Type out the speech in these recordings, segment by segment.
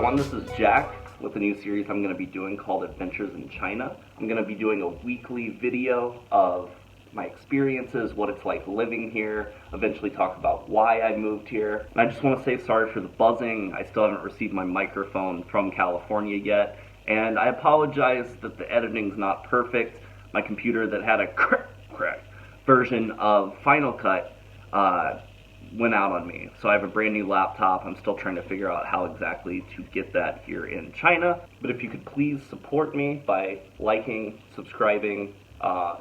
everyone, this is Jack with a new series I'm going to be doing called Adventures in China. I'm going to be doing a weekly video of my experiences, what it's like living here, eventually talk about why I moved here. And I just want to say sorry for the buzzing. I still haven't received my microphone from California yet, and I apologize that the editing's not perfect. My computer that had a correct version of Final Cut went out on me. So I have a brand new laptop. I'm still trying to figure out how exactly to get that here in China. But if you could please support me by liking, subscribing,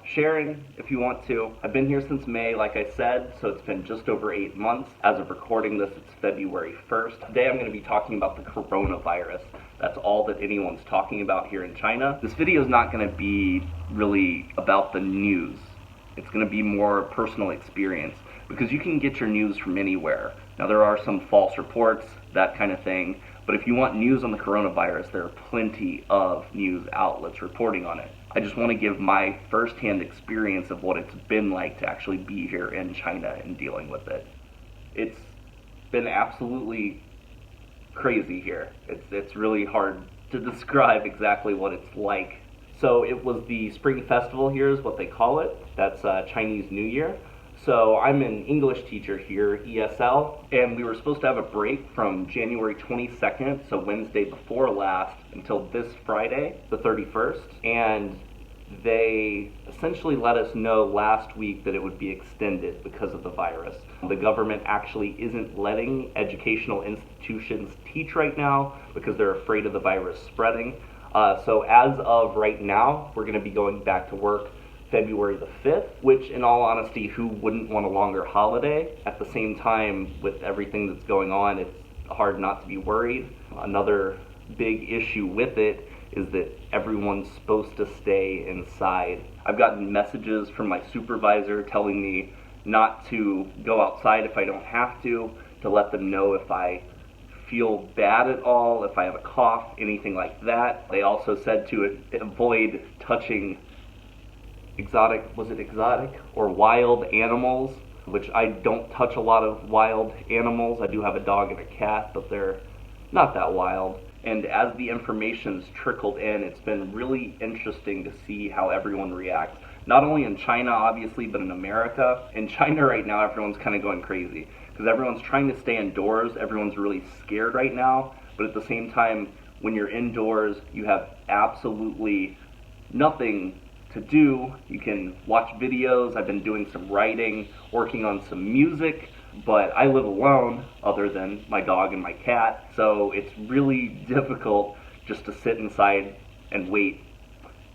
sharing if you want to. I've been here since May, like I said, so it's been just over 8 months. As of recording this, it's February 1st. Today I'm going to be talking about the coronavirus. That's all that anyone's talking about here in China. This video is not going to be really about the news. It's going to be more personal experience, because you can get your news from anywhere. Now, there are some false reports, that kind of thing, but if you want news on the coronavirus, there are plenty of news outlets reporting on it. I just want to give my first-hand experience of what it's been like to actually be here in China and dealing with it. It's been absolutely crazy here. It's really hard to describe exactly what it's like. So it was the Spring Festival here is what they call it. That's Chinese New Year. So I'm an English teacher here, ESL, and we were supposed to have a break from January 22nd, so Wednesday before last, until this Friday, the 31st. And they essentially let us know last week that it would be extended because of the virus. The government actually isn't letting educational institutions teach right now because they're afraid of the virus spreading. So as of right now, we're going to be going back to work February the 5th, which in all honesty, who wouldn't want a longer holiday? At the same time, with everything that's going on, it's hard not to be worried. Another big issue with it is that everyone's supposed to stay inside. I've gotten messages from my supervisor telling me not to go outside if I don't have to let them know if I feel bad at all, if I have a cough, anything like that. They also said to avoid touching exotic or wild animals, which I don't touch a lot of wild animals. I do have a dog and a cat, but they're not that wild. And as the information's trickled in, it's been really interesting to see how everyone reacts. Not only in China, obviously, but in America. In China right now, everyone's kind of going crazy because everyone's trying to stay indoors. Everyone's really scared right now, but at the same time, when you're indoors, you have absolutely nothing to do. You can watch videos. I've been doing some writing, working on some music, but I live alone other than my dog and my cat, so it's really difficult just to sit inside and wait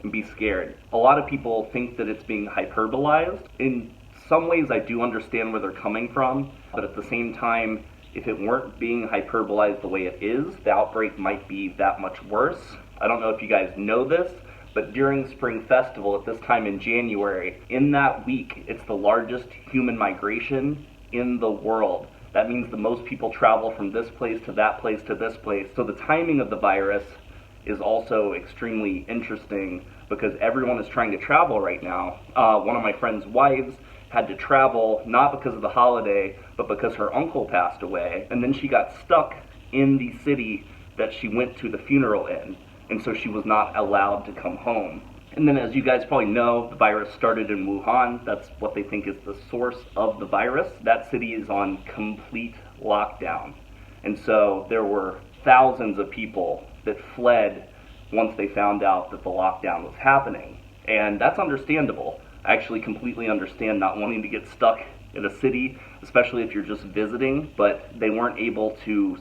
and be scared. A lot of people think that it's being hyperbolized. In some ways I do understand where they're coming from, but at the same time, if it weren't being hyperbolized the way it is, the outbreak might be that much worse. I don't know if you guys know this, but during Spring Festival at this time in January, in that week, it's the largest human migration in the world. That means the most people travel from this place to that place to this place. So the timing of the virus is also extremely interesting because everyone is trying to travel right now. One of my friend's wives had to travel not because of the holiday, but because her uncle passed away, and then she got stuck in the city that she went to the funeral in, and so she was not allowed to come home. And then, as you guys probably know, the virus started in Wuhan. That's what they think is the source of the virus. That city is on complete lockdown, and so there were thousands of people that fled once they found out that the lockdown was happening, and that's understandable. I actually completely understand not wanting to get stuck in a city, especially if you're just visiting, but they weren't able to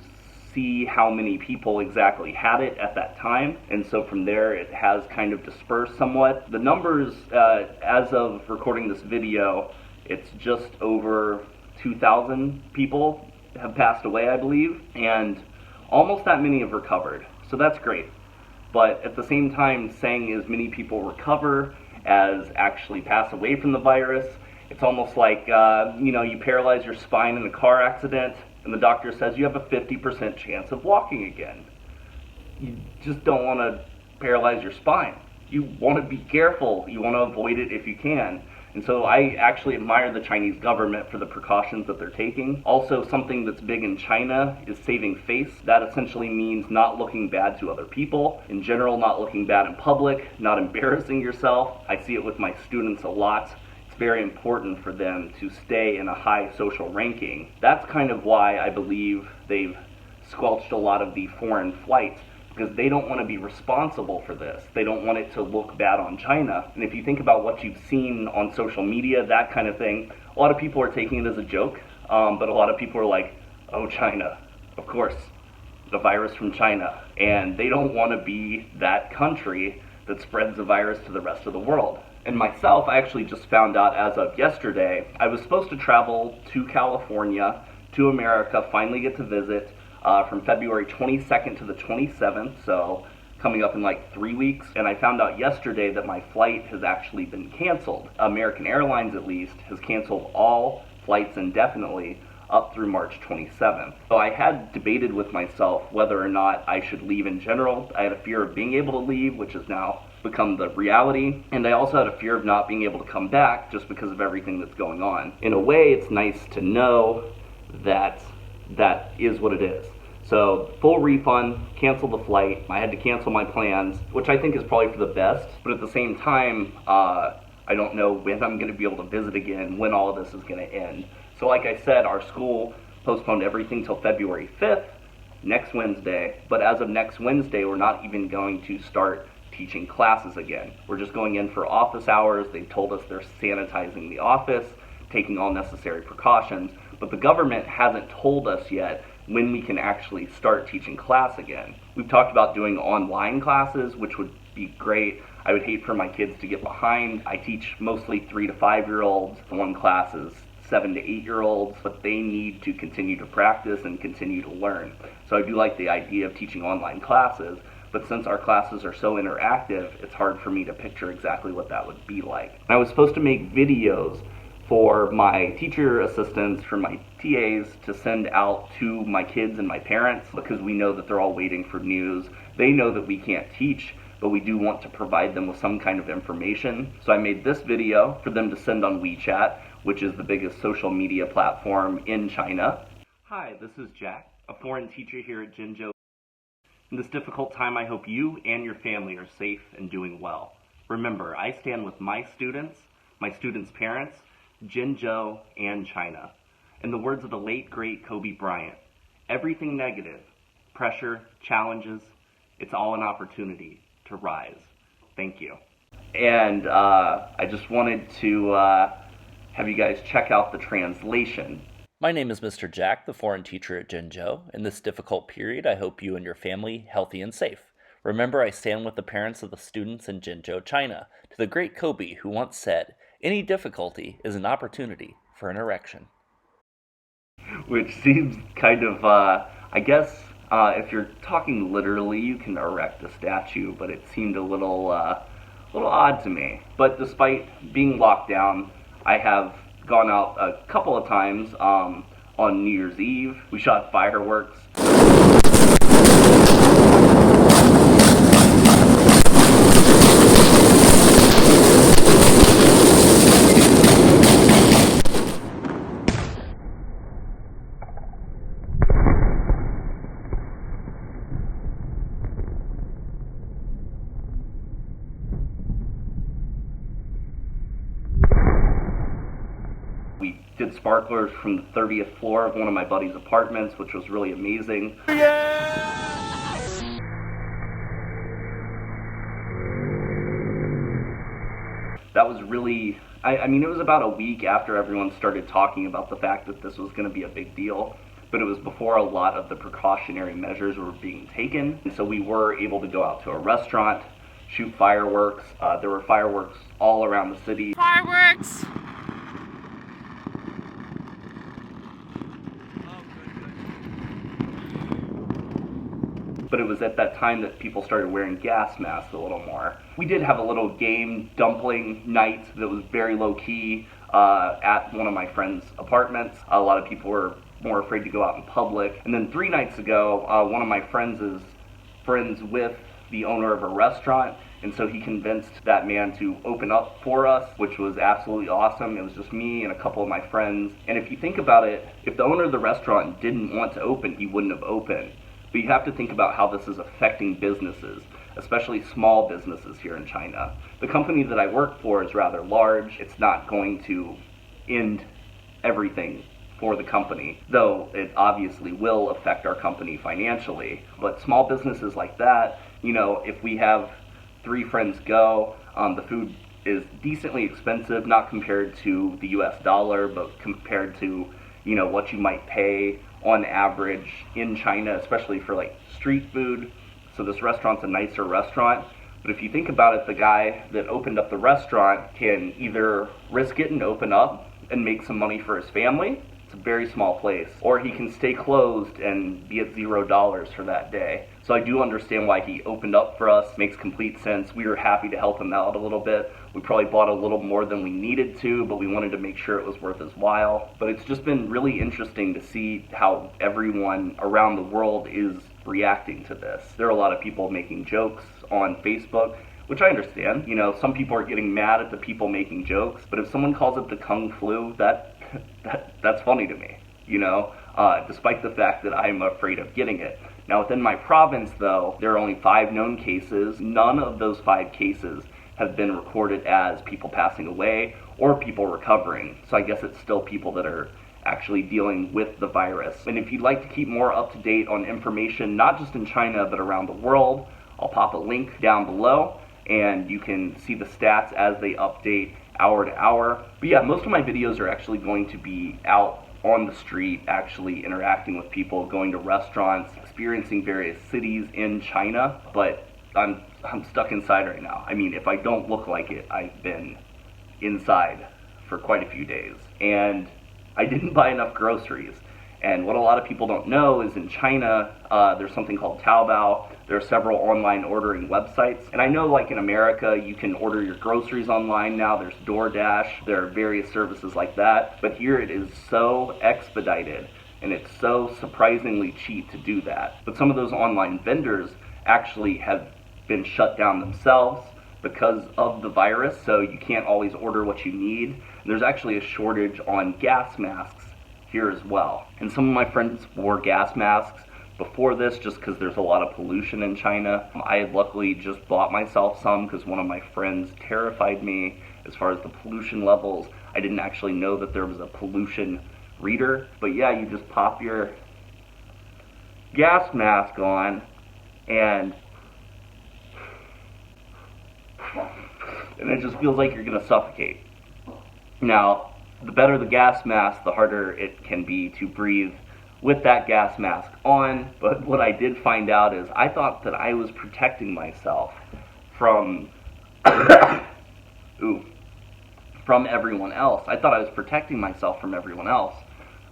see how many people exactly had it at that time, and so from there it has kind of dispersed somewhat. The numbers, as of recording this video, it's just over 2,000 people have passed away, I believe, and almost that many have recovered, so that's great. But at the same time, saying as many people recover as actually pass away from the virus, it's almost like, you paralyze your spine in a car accident, and the doctor says you have a 50% chance of walking again. You just don't want to paralyze your spine. You want to be careful. You want to avoid it if you can. And so I actually admire the Chinese government for the precautions that they're taking. Also, something that's big in China is saving face. That essentially means not looking bad to other people. In general, not looking bad in public, not embarrassing yourself. I see it with my students a lot. It's very important for them to stay in a high social ranking. That's kind of why I believe they've squelched a lot of the foreign flights, because they don't want to be responsible for this. They don't want it to look bad on China. And if you think about what you've seen on social media, that kind of thing, a lot of people are taking it as a joke, but a lot of people are like, oh, China, of course, the virus from China. And they don't want to be that country that spreads the virus to the rest of the world. And myself, I actually just found out as of yesterday, I was supposed to travel to California, to America, finally get to visit, from February 22nd to the 27th, so coming up in like 3 weeks. And I found out yesterday that my flight has actually been canceled. American Airlines, at least, has canceled all flights indefinitely up through March 27th. So I had debated with myself whether or not I should leave in general. I had a fear of being able to leave, which has now become the reality. And I also had a fear of not being able to come back just because of everything that's going on. In a way, it's nice to know that that is what it is. So full refund, cancel the flight. I had to cancel my plans, which I think is probably for the best. But at the same time, I don't know when I'm going to be able to visit again, when all of this is going to end. So like I said, our school postponed everything till February 5th, next Wednesday. But as of next Wednesday, we're not even going to start teaching classes again. We're just going in for office hours. They've told us they're sanitizing the office, taking all necessary precautions. But the government hasn't told us yet when we can actually start teaching class again. We've talked about doing online classes, which would be great. I would hate for my kids to get behind. I teach mostly 3 to 5 year olds. One class is 7 to 8 year olds, but they need to continue to practice and continue to learn. So I do like the idea of teaching online classes, but since our classes are so interactive, it's hard for me to picture exactly what that would be like. I was supposed to make videos for my teacher assistants, for my TAs to send out to my kids and my parents, because we know that they're all waiting for news. They know that we can't teach, but we do want to provide them with some kind of information. So I made this video for them to send on WeChat, which is the biggest social media platform in China. Hi, this is Jack, a foreign teacher here at Jinzhou. In this difficult time, I hope you and your family are safe and doing well. Remember, I stand with my students' parents, Jinzhou, and China. In the words of the late, great Kobe Bryant, everything negative, pressure, challenges, it's all an opportunity to rise. Thank you. And I just wanted to have you guys check out the translation. My name is Mr. Jack, the foreign teacher at Jinzhou. In this difficult period, I hope you and your family healthy and safe. Remember, I stand with the parents of the students in Jinzhou, China, to the great Kobe who once said, any difficulty is an opportunity for an erection. Which seems kind of, I guess, if you're talking literally, you can erect a statue, but it seemed a little odd to me. But despite being locked down, I have gone out a couple of times on New Year's Eve. We shot fireworks. We did sparklers from the 30th floor of one of my buddy's apartments, which was really amazing. Yeah! That was really, I mean, it was about a week after everyone started talking about the fact that this was going to be a big deal, but it was before a lot of the precautionary measures were being taken. And so we were able to go out to a restaurant, shoot fireworks. There were fireworks all around the city. Fireworks! But it was at that time that people started wearing gas masks a little more. We did have a little game dumpling night that was very low-key at one of my friend's apartments. A lot of people were more afraid to go out in public. And then 3 nights ago, one of my friends is friends with the owner of a restaurant, And so he convinced that man to open up for us, which was absolutely awesome. It was just me and a couple of my friends. And if you think about it, if the owner of the restaurant didn't want to open, he wouldn't have opened. But you have to think about how this is affecting businesses, especially small businesses here in China. The company that I work for is rather large. It's not going to end everything for the company, though it obviously will affect our company financially. But small businesses like that, if we have 3 friends go, the food is decently expensive, not compared to the US dollar, but compared to, what you might pay on average in China, especially for like street food. So this restaurant's a nicer restaurant. But if you think about it, the guy that opened up the restaurant can either risk it and open up and make some money for his family. It's a very small place. Or he can stay closed and be at $0 for that day. So I do understand why he opened up for us. Makes complete sense. We were happy to help him out a little bit. We probably bought a little more than we needed to, but we wanted to make sure it was worth his while. But it's just been really interesting to see how everyone around the world is reacting to this. There are a lot of people making jokes on Facebook, which I understand. Some people are getting mad at the people making jokes, but if someone calls it the Kung Flu, that's funny to me, despite the fact that I'm afraid of getting it. Now, within my province, though, there are only 5 known cases. None of those 5 cases have been recorded as people passing away or people recovering. So I guess it's still people that are actually dealing with the virus. And if you'd like to keep more up to date on information, not just in China, but around the world, I'll pop a link down below and you can see the stats as they update hour to hour. But yeah, most of my videos are actually going to be out on the street, actually interacting with people, going to restaurants, experiencing various cities in China. But I'm stuck inside right now. I mean, if I don't look like it, I've been inside for quite a few days. And I didn't buy enough groceries. And what a lot of people don't know is in China, there's something called Taobao. There are several online ordering websites. And I know like in America, you can order your groceries online now. There's DoorDash. There are various services like that. But here it is so expedited and it's so surprisingly cheap to do that. But some of those online vendors actually have been shut down themselves because of the virus. So you can't always order what you need. And there's actually a shortage on gas masks here as well. And some of my friends wore gas masks before this just because there's a lot of pollution in China. I had luckily just bought myself some because one of my friends terrified me as far as the pollution levels. I didn't actually know that there was a pollution reader. But yeah, you just pop your gas mask on and it just feels like you're gonna suffocate. Now, the better the gas mask, the harder it can be to breathe with that gas mask on. But what I did find out is I thought that I was protecting myself from from everyone else. I thought I was protecting myself from everyone else.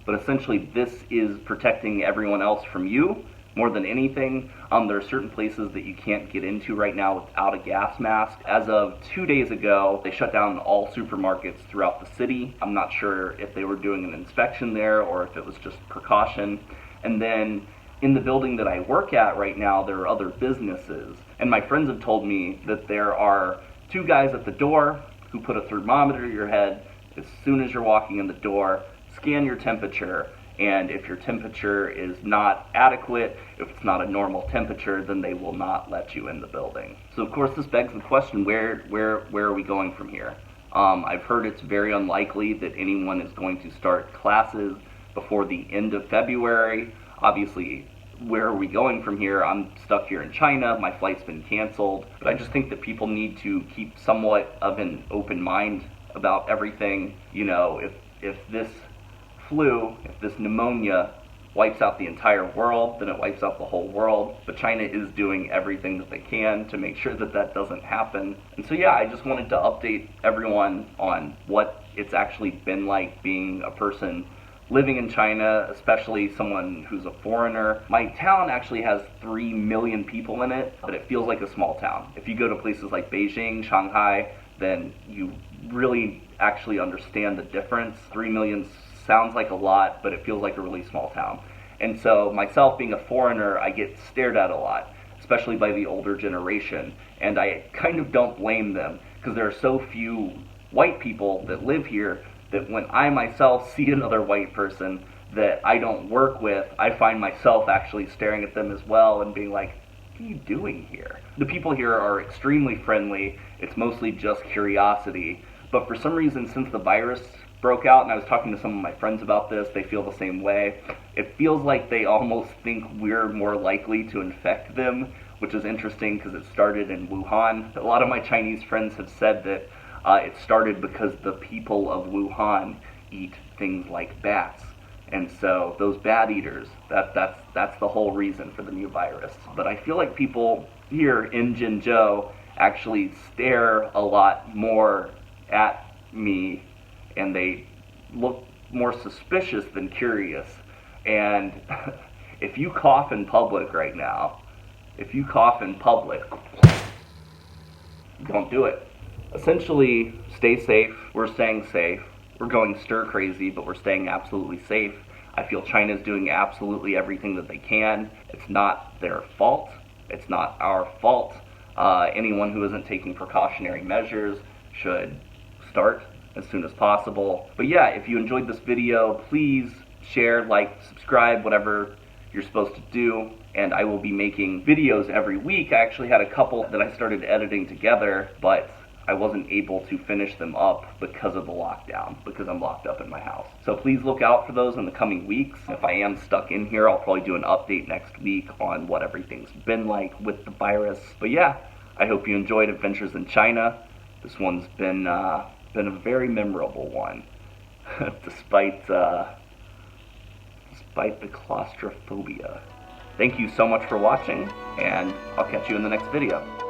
But essentially this is protecting everyone else from you more than anything. There are certain places that you can't get into right now without a gas mask. As of 2 days ago, they shut down all supermarkets throughout the city. I'm not sure if they were doing an inspection there or if it was just precaution. And then in the building that I work at right now, there are other businesses. And my friends have told me that there are 2 guys at the door who put a thermometer to your head as soon as you're walking in the door, scan your temperature, and if your temperature is not adequate, if it's not a normal temperature, then they will not let you in the building. So of course this begs the question, where are we going from here? I've heard it's very unlikely that anyone is going to start classes before the end of February. Obviously, where are we going from here? I'm stuck here in China, my flight's been canceled, but I just think that people need to keep somewhat of an open mind about everything. If this flu, if this pneumonia wipes out the entire world, then it wipes out the whole world. But China is doing everything that they can to make sure that that doesn't happen. And so yeah, I just wanted to update everyone on what it's actually been like being a person living in China, especially someone who's a foreigner. My town actually has 3 million people in it, but it feels like a small town. If you go to places like Beijing, Shanghai, then you really actually understand the difference. 3 million sounds like a lot, but it feels like a really small town. And so myself being a foreigner, I get stared at a lot, especially by the older generation. And I kind of don't blame them, because there are so few white people that live here that when I myself see another white person that I don't work with, I find myself actually staring at them as well and being like, what are you doing here? The people here are extremely friendly. It's mostly just curiosity. But for some reason, since the virus broke out, and I was talking to some of my friends about this, they feel the same way. It feels like they almost think we're more likely to infect them, which is interesting because it started in Wuhan. A lot of my Chinese friends have said that it started because the people of Wuhan eat things like bats. And so those bat eaters, that's the whole reason for the new virus. But I feel like people here in Jinzhou actually stare a lot more at me, and they look more suspicious than curious. And if you cough in public right now, don't do it. Essentially, stay safe. We're staying safe. We're going stir crazy, but we're staying absolutely safe. I feel China's doing absolutely everything that they can. It's not their fault. It's not our fault. Anyone who isn't taking precautionary measures should start as soon as possible. But yeah, if you enjoyed this video, please share, like, subscribe, whatever you're supposed to do. And I will be making videos every week. I actually had a couple that I started editing together, but I wasn't able to finish them up because of the lockdown, because I'm locked up in my house. So please look out for those in the coming weeks. If I am stuck in here, I'll probably do an update next week on what everything's been like with the virus. But yeah, I hope you enjoyed Adventures in China. This one's been a very memorable one, despite the claustrophobia. Thank you so much for watching, and I'll catch you in the next video.